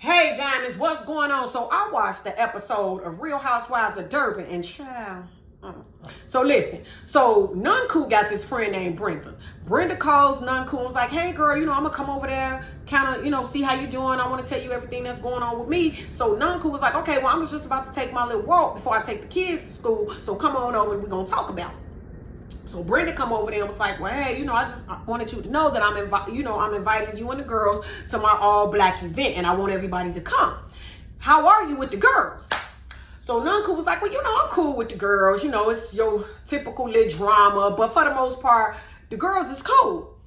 Hey, Diamonds, what's going on? So I watched the episode of Real Housewives of Durban, and child. So listen, so Nonku got this friend named Brenda. Brenda calls Nonku and was like, hey girl, I'm gonna come over there, kind of, see how you doing. I want to tell you everything that's going on with me. So Nonku was like, okay, well, I'm just about to take my little walk before I take the kids to school. So come on over and we're gonna talk about it. So Brenda come over there and was like, well, hey, I wanted you to know that I'm inviting you and the girls to my all black event, and I want everybody to come. How are you with the girls? So Nonku was like, well, I'm cool with the girls. It's your typical little drama, but for the most part, the girls is cool.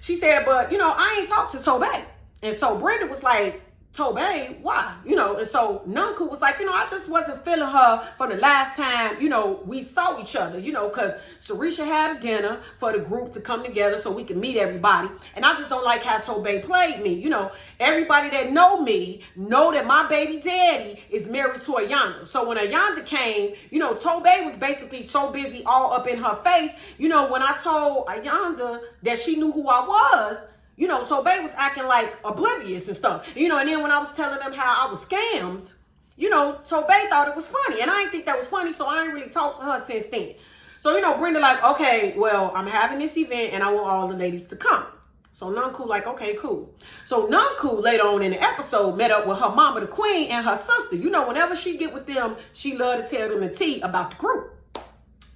She said, but, I ain't talked to Thobe. And so Brenda was like, Thobe, why? And so Nonku was like, I just wasn't feeling her from the last time, we saw each other, because Sarisha had a dinner for the group to come together so we could meet everybody. And I just don't like how Thobe played me. Everybody that know me know that my baby daddy is married to Ayanda. So when Ayanda came, Thobe was basically so busy all up in her face. When I told Ayanda that she knew who I was, Thobe was acting like oblivious and stuff. And then when I was telling them how I was scammed, Thobe thought it was funny. And I didn't think that was funny, so I ain't really talked to her since then. So, Brenda like, okay, well, I'm having this event and I want all the ladies to come. So Nonku like, okay, cool. So Nonku later on in the episode met up with her mama, the queen, and her sister. Whenever she get with them, she love to tell them the tea about the group.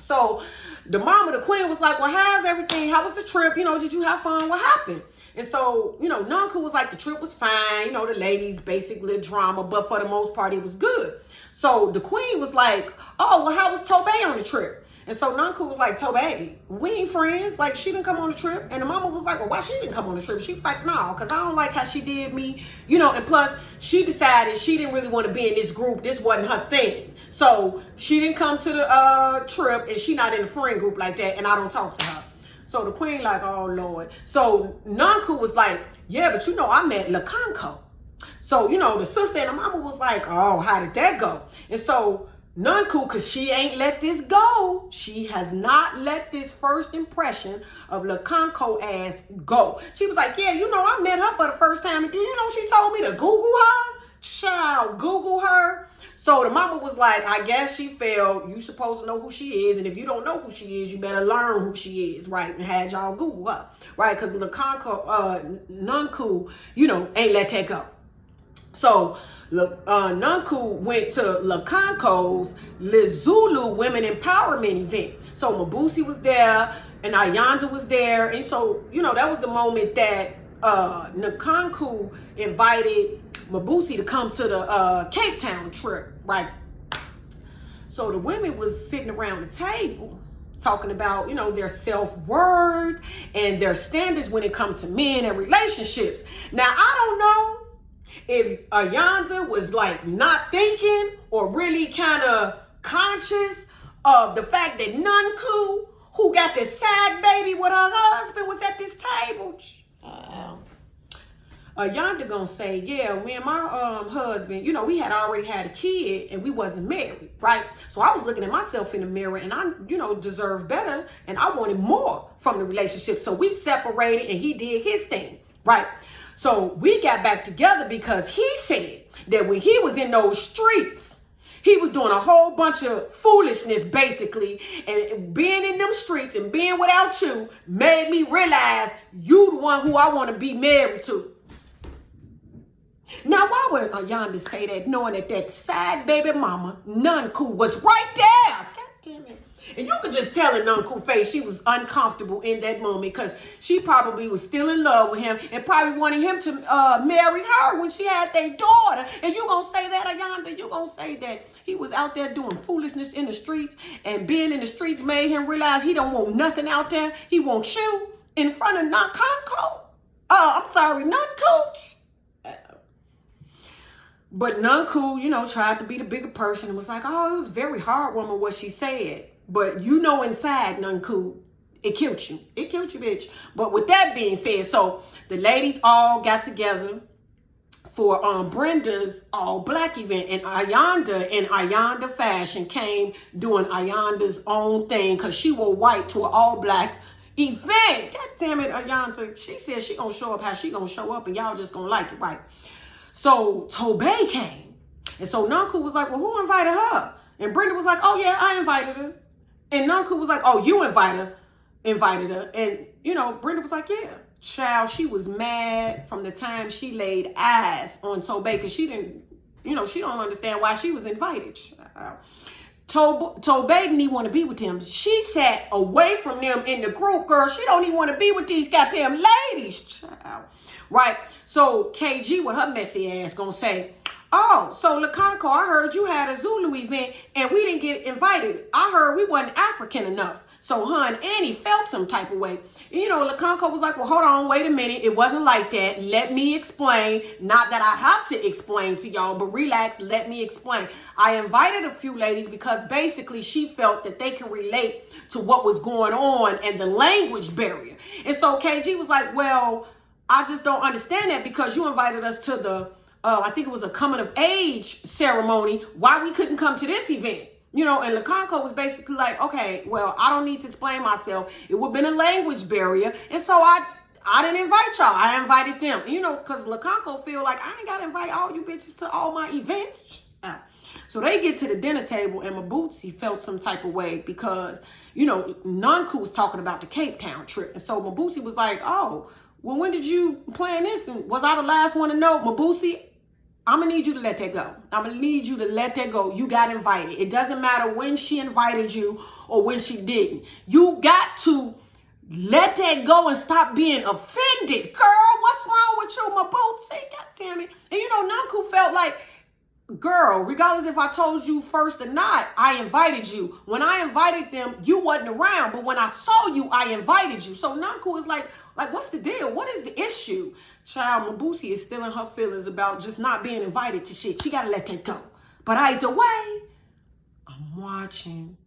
So the mama, the queen was like, well, how's everything? How was the trip? Did you have fun? What happened? And so, Nonku was like, the trip was fine. The ladies, basically drama, but for the most part, it was good. So the queen was like, oh, well, how was Thobe on the trip? And so Nonku was like, Thobe, we ain't friends. Like, she didn't come on the trip. And the mama was like, well, why she didn't come on the trip? She was like, no, because I don't like how she did me. And plus, she decided she didn't really want to be in this group. This wasn't her thing. So she didn't come to the trip, and she not in a friend group like that, and I don't talk to her. So the queen like, oh, Lord. So Nonku was like, yeah, but I met Lakanko. So, the sister and the mama was like, oh, how did that go? And so Nonku, because she ain't let this go. She has not let this first impression of Lakanko ass go. She was like, yeah, I met her for the first time. And she told me to Google her. Child, Google her. So the mama was like, I guess she felt you supposed to know who she is. And if you don't know who she is, you better learn who she is, right? And had y'all Google her, right? Because Nonku, ain't let that go. So Nonku went to Lakanko's Lizulu Women Empowerment event. So Mabusi was there and Ayanda was there. And so, that was the moment that Nonku invited Mabusi to come to the Cape Town trip, right? So the women was sitting around the table talking about, their self-worth and their standards when it comes to men and relationships. Now, I don't know if Ayanda was like not thinking or really kind of conscious of the fact that Nonku, who got this sad baby with her husband, was at this table. Ayanda gonna say, yeah, me and my husband, we had already had a kid and we wasn't married, right? So I was looking at myself in the mirror and I, deserved better and I wanted more from the relationship. So we separated and he did his thing, right? So we got back together because he said that when he was in those streets, he was doing a whole bunch of foolishness, basically, and being in them streets and being without you made me realize you the one who I want to be married to. Now, why would Ayanda say that, knowing that sad baby mama, Nonku, was right there? God damn it. And you could just tell in Nonku's face she was uncomfortable in that moment because she probably was still in love with him and probably wanted him to marry her when she had their daughter. And you gonna say that, Ayanda? You gonna say that he was out there doing foolishness in the streets and being in the streets made him realize he don't want nothing out there. He wants you in front of Nonku. Nonku. But Nonku, tried to be the bigger person and was like, oh, it was very hard, woman, what she said. But inside, Nonku, it killed you. It killed you, bitch. But with that being said, so the ladies all got together for Brenda's all black event. And Ayanda, in Ayanda fashion, came doing Ayanda's own thing because she wore white to an all black event. God damn it, Ayanda. She said she gonna show up how she gonna show up and y'all just gonna like it, right? So Thobe came. And so Nonku was like, well, who invited her? And Brenda was like, oh yeah, I invited her. And Nonku was like, oh, you invited her. And, you know, Brenda was like, yeah. Child, she was mad from the time she laid eyes on Thobe because she didn't, you know, she don't understand why she was invited. Thobe didn't even want to be with them. She sat away from them in the group, girl. She don't even want to be with these goddamn ladies, child. Right? So KG with her messy ass gonna say, oh, so Lakonko, I heard you had a Zulu event and we didn't get invited. I heard we wasn't African enough. So her and Annie felt some type of way. You know, Lakonko was like, well, hold on, wait a minute. It wasn't like that. Let me explain. Not that I have to explain to y'all, but relax, let me explain. I invited a few ladies because basically she felt that they can relate to what was going on and the language barrier. And so KG was like, well, I just don't understand that because you invited us to the, I think it was a coming of age ceremony. Why we couldn't come to this event? You know, and Lakonko was basically like, okay, well, I don't need to explain myself. It would have been a language barrier. And so I didn't invite y'all. I invited them. You know, because Lakonko feel like I ain't got to invite all you bitches to all my events. So they get to the dinner table and Mabusi felt some type of way because, you know, Nonku was talking about the Cape Town trip. And so Mabusi was like, oh, well, when did you plan this? And was I the last one to know? Mabusi, I'm going to need you to let that go. I'm going to need you to let that go. You got invited. It doesn't matter when she invited you or when she didn't. You got to let that go and stop being offended. Girl, what's wrong with you, Mabusi? God damn it. And you know, Nonku felt like, girl, regardless if I told you first or not, I invited you. When I invited them, you wasn't around. But when I saw you, I invited you. So Nonku is like, what's the deal? What is the issue? Child, Mabusi is still in her feelings about just not being invited to shit. She got to let that go. But either way, I'm watching.